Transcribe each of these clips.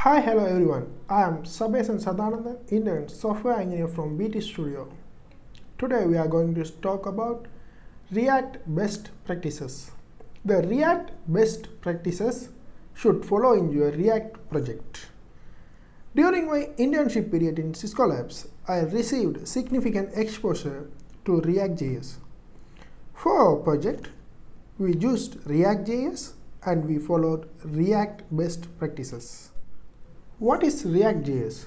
Hi, hello everyone. I am Sabesan Sadanandan, Indian software engineer from BT Studio. Today we are going to talk about React best practices. The React best practices should follow in your React project. During my internship period in Cisco Labs, I received significant exposure to React.js. For our project, we used React.js and we followed React best practices. What is React.js?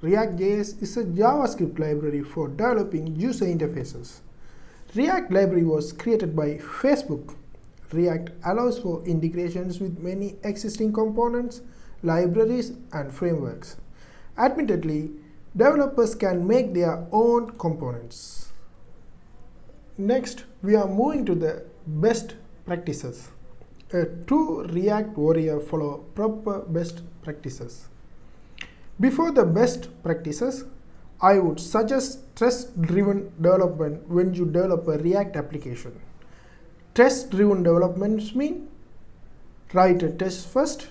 React.js is a JavaScript library for developing user interfaces. React library was created by Facebook. React allows for integrations with many existing components, libraries, and frameworks. Admittedly, developers can make their own components. Next, we are moving to the best practices. A true React warrior follow proper best practices. Before the best practices, I would suggest test-driven development when you develop a React application. Test-driven developments mean write a test first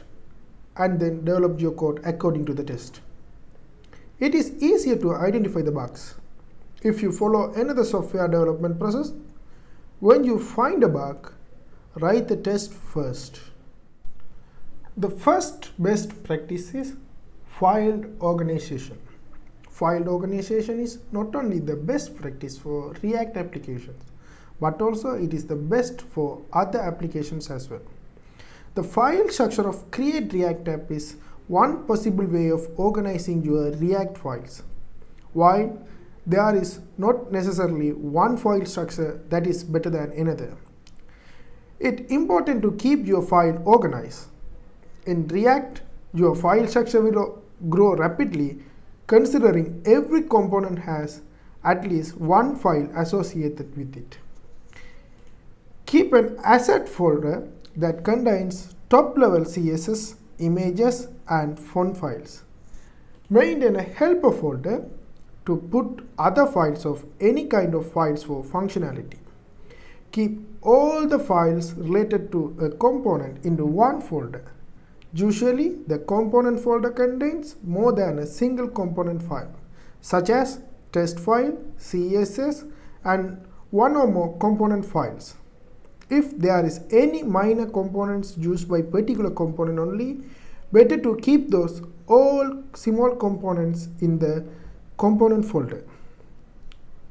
and then develop your code according to the test. It is easier to identify the bugs. If you follow another software development process, when you find a bug, write the test first. The first best practice is filed organization. Filed organization is not only the best practice for React applications, but also it is the best for other applications as well. The file structure of Create React app is one possible way of organizing your React files. While there is not necessarily one file structure that is better than another, it's important to keep your file organized. In React, your file structure will grow rapidly considering every component has at least one file associated with it. Keep an asset folder that contains top-level CSS, images, and font files. Maintain a helper folder to put other files of any kind of files for functionality. Keep all the files related to a component into one folder. Usually, the component folder contains more than a single component file, such as test file, CSS, and one or more component files. If there is any minor components used by particular component only, better to keep those all small components in the component folder.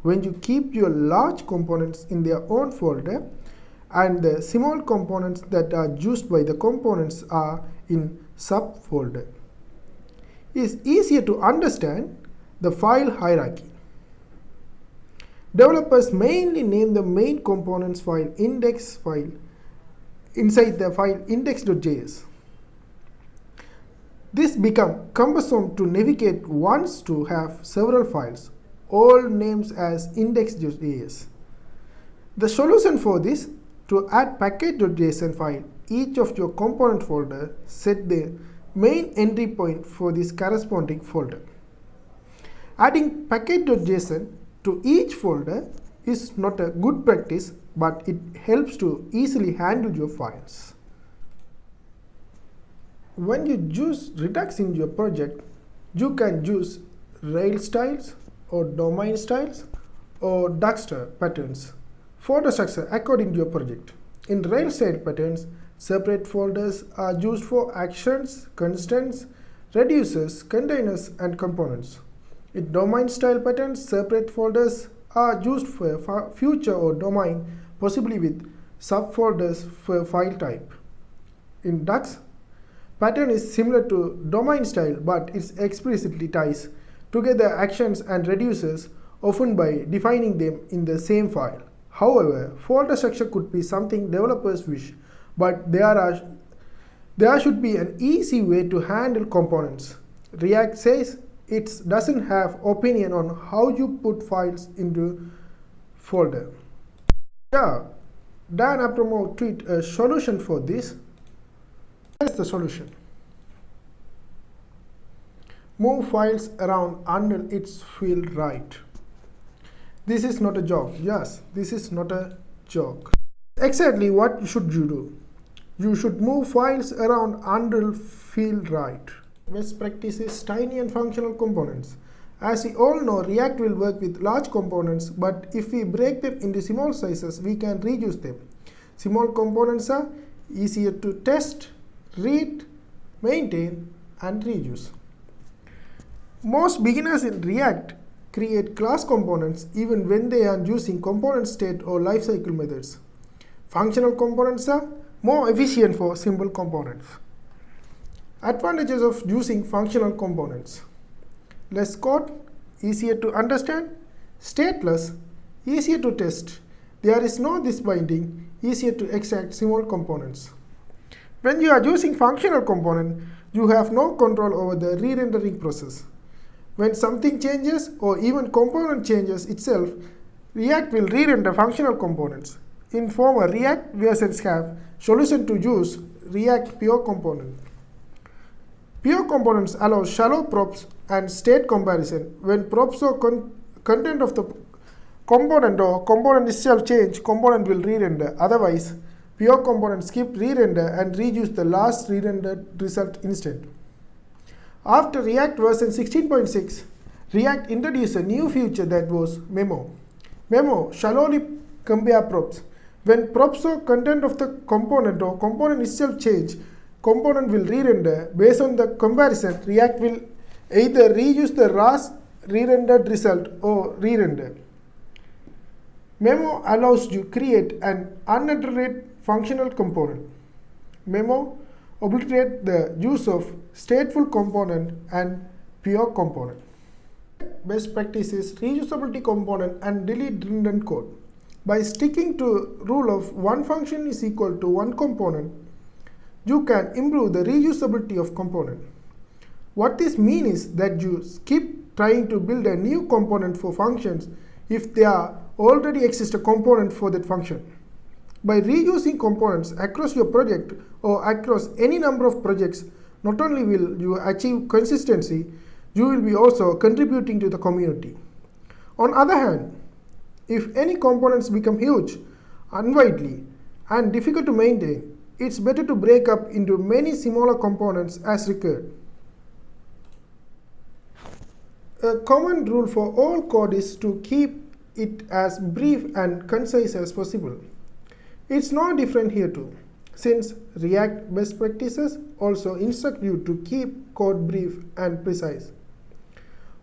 When you keep your large components in their own folder and the small components that are used by the components are in subfolder, it's easier to understand the file hierarchy. Developers mainly name the main components file index file inside the file index.js. This becomes cumbersome to navigate once to have several files, all names as index.js. The solution for this to add package.json file each of your component folder, set the main entry point for this corresponding folder. Adding package.json to each folder is not a good practice, but it helps to easily handle your files. When you use Redux in your project, you can use Rails styles or domain styles or Duckster patterns for the structure according to your project. In Rails style patterns, separate folders are used for actions, constants, reducers, containers, and components. In domain style patterns, separate folders are used for future or domain, possibly with subfolders for file type. In Dux, pattern is similar to domain style, but it explicitly ties together actions and reducers, often by defining them in the same file. However, folder structure could be something developers wish, but there should be an easy way to handle components. React says it doesn't have opinion on how you put files into folder. Yeah, Dan Abramov tweeted a solution for this. Here's the solution. Move files around until it's feel right. This is not a joke. Yes, this is not a joke. Exactly what should you do? You should move files around until feel right. Best practice is tiny and functional components. As we all know, React will work with large components, but if we break them into small sizes, we can reuse them. Small components are easier to test, read, maintain, and reuse. Most beginners in React create class components even when they are using component state or lifecycle methods. Functional components are more efficient for simple components. Advantages of using functional components: less code, easier to understand, stateless, easier to test. There is no this binding, easier to extract small components. When you are using functional component, you have no control over the re-rendering process. When something changes or even component changes itself, React will re-render functional components. In former React versions have solution to use React Pure Component. Pure components allow shallow props and state comparison. When props or content of the component or component itself change, component will re-render. Otherwise, pure component skip re-render and reuse the last re-rendered result instant. After React version 16.6, React introduced a new feature that was Memo. Memo shallowly compare props. When props or content of the component or component itself change, component will re-render. Based on the comparison, React will either reuse the last re-rendered result or re-render. Memo allows you to create an uniterated functional component. Memo obliterates the use of stateful component and pure component. Best practice is reusability component and delete redundant code. By sticking to rule of one function is equal to one component, you can improve the reusability of component. What this means is that you skip trying to build a new component for functions if there already exists a component for that function. By reusing components across your project or across any number of projects, not only will you achieve consistency, you will be also contributing to the community. On the other hand, if any components become huge, unwieldy, and difficult to maintain, it's better to break up into many smaller components as required. A common rule for all code is to keep it as brief and concise as possible. It's no different here too, since React best practices also instruct you to keep code brief and precise.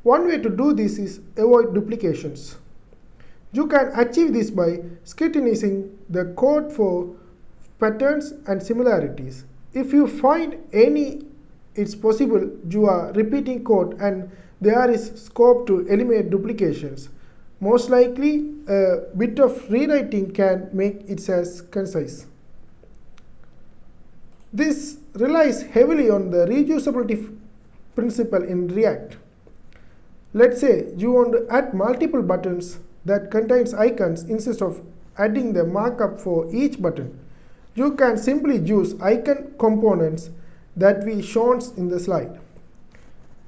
One way to do this is avoid duplications. You can achieve this by scrutinizing the code for patterns and similarities. If you find any, it's possible you are repeating code and there is scope to eliminate duplications. Most likely, a bit of rewriting can make it as concise. This relies heavily on the reusability principle in React. Let's say you want to add multiple buttons that contains icons instead of adding the markup for each button. You can simply use icon components that we shown in the slide.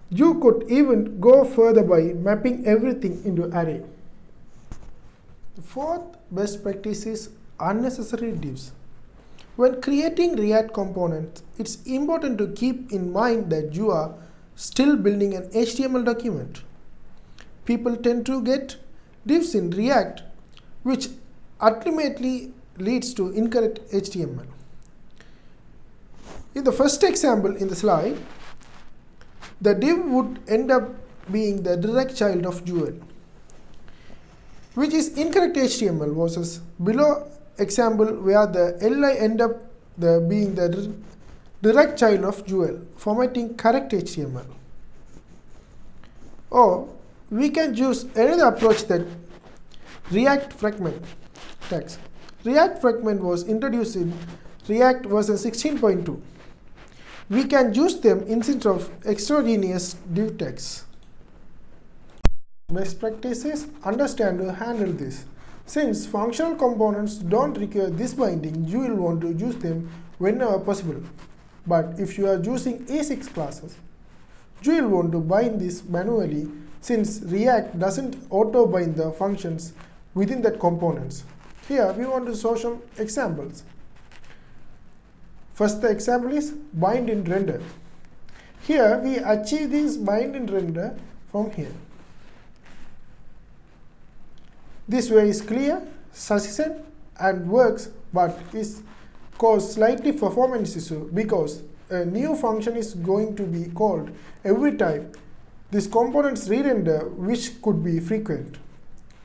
You could even go further by mapping everything into array. The fourth best practice is unnecessary divs. When creating React components, it's important to keep in mind that you are still building an HTML document. People tend to get divs in React, which ultimately leads to incorrect HTML. In the first example in the slide, the div would end up being the direct child of Jewel, which is incorrect HTML, versus below example where the li end up being the direct child of Jewel, formatting correct HTML. Or we can choose another approach, that React fragment tags. React fragment was introduced in React version 16.2. We can use them instead of extraneous div tags. Best practices understand to handle this. Since functional components don't require this binding, you will want to use them whenever possible. But if you are using E6 classes, you will want to bind this manually, since React doesn't auto-bind the functions within that components. Here we want to show some examples. First, the example is bind in render. Here we achieve this bind in render from here. This way is clear, sufficient and works, but is cause slightly performance issue because a new function is going to be called every time this component's re-render, which could be frequent.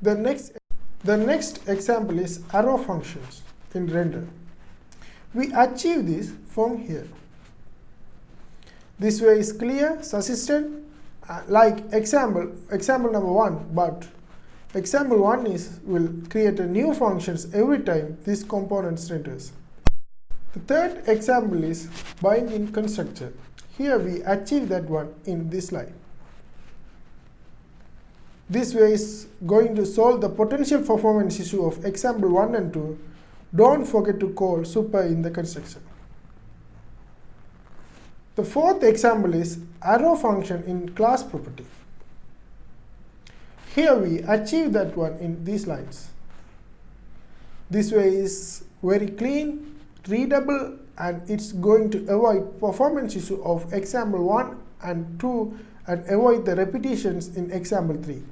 The next example is arrow functions in render. We achieve this from here. This way is clear, consistent, like example number 1, but example 1 will create a new functions every time this component renders. The third example is bind in constructor. Here we achieve that one in this line. This way is going to solve the potential performance issue of example 1 and 2. Don't forget to call super in the construction. The fourth example is arrow function in class property. Here we achieve that one in these lines. This way is very clean, readable, and it's going to avoid performance issue of example 1 and 2 and avoid the repetitions in example 3.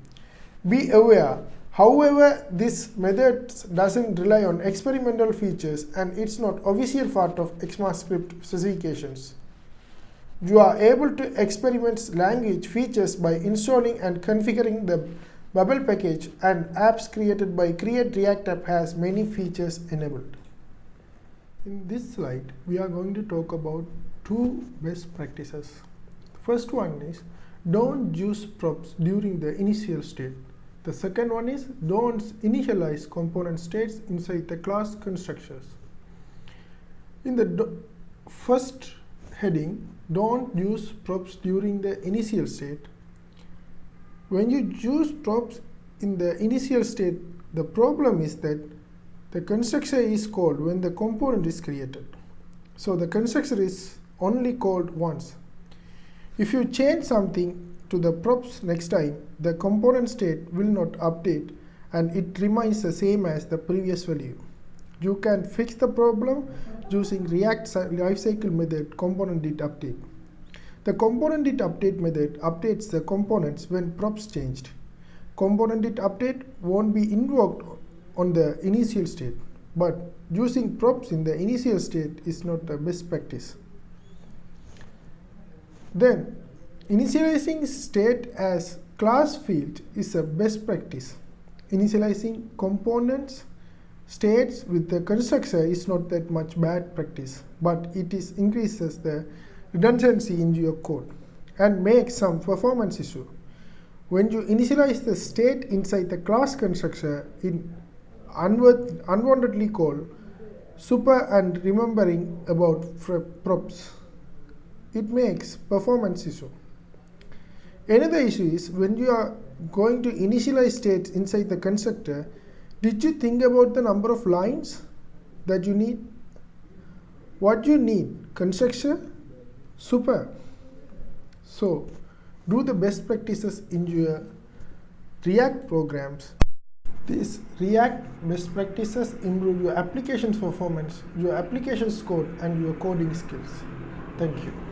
Be aware, however, this method doesn't rely on experimental features and it's not official part of ECMAScript specifications. You are able to experiment language features by installing and configuring the Bubble package, and apps created by Create React App has many features enabled. In this slide, we are going to talk about 2 best practices. First one is don't use props during the initial state. The second one is don't initialize component states inside the class constructors. In the first heading, don't use props during the initial state. When you use props in the initial state, the problem is that the constructor is called when the component is created. So the constructor is only called once. If you change something to the props next time, the component state will not update and it remains the same as the previous value. You can fix the problem using React lifecycle method component.update. The component.update method updates the components when props changed. Component.update won't be invoked on the initial state, but using props in the initial state is not the best practice. Then, initializing state as class field is a best practice. Initializing components states with the constructor is not that much bad practice, but it increases the redundancy in your code and makes some performance issue. When you initialize the state inside the class constructor in unwantedly call super and remembering about props, it makes performance issue. Another issue is when you are going to initialize states inside the constructor, did you think about the number of lines that you need? What you need? Constructor? Super. So, do the best practices in your React programs. These React best practices improve your application's performance, your application's code, and your coding skills. Thank you.